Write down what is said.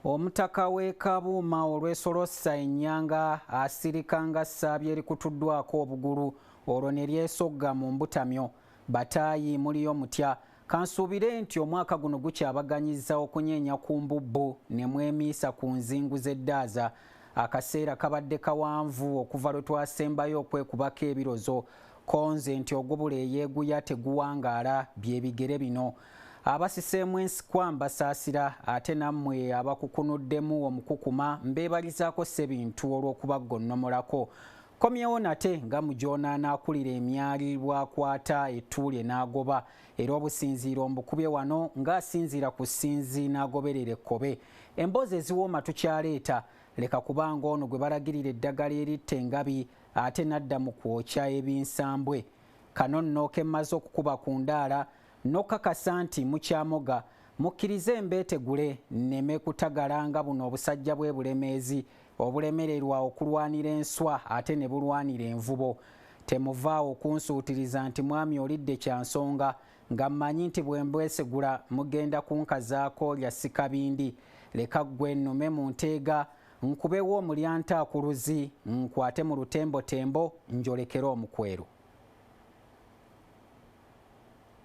Omutaka w'e Kabuuma olw'esolossa ennyanga asirika nga ssaabye erikutuddwako obugulu olwo ne lyesogga mu mbutamyo. Bataayi muliyo mutya. Kansuubire nti omwaka guno gukyabaganyizza okunyeenya ku mbubbu ne mwemiisa ku nzingu z'eddaaza. Akaseera kabadde kawanvu okuva lwe twasembayo okwekubako ebirozo. Konze nti ogubula eyeeguya teguwangaala bye bigere bino. Abasiseemu ensikwa mbasaasira ate nammwe abakukunuddemu omukukuma mbeebalizaako Ssebintu olw'okubagonnomolako. Komyewo nate nga mujonaana akulira emyali bw'akwata ettuulye n'agoba era obusinziiro mbukubye wano ng'asinziira ku ssinzi n'agoberera ekkobe. Emboozi eziwooma tukyaleeta, leka kubanga ono gwe balagirira eddagala eritta engabi ate n'adda mu kwokya ebinsambwe. Kano nno kemmaze okukuba ku ndaala n'okakasa nti mukyamoga mukkirize embeetegule nneme kutagala nga buno obusajja bwe bulemeezi obulemererwa okulwanira enswa ate ne bulwanira envubo. Temuvaawo kunsuutiriza nti mwami olidde kyansonga nga mmanyi nti bwe mbwesegula mugenda kunkazaako lya ssikabindi. Leka ggwe nnume mu nteega nkubewo omulyantaakuluzi nkwate mu lutembotembo njolekere omukweru.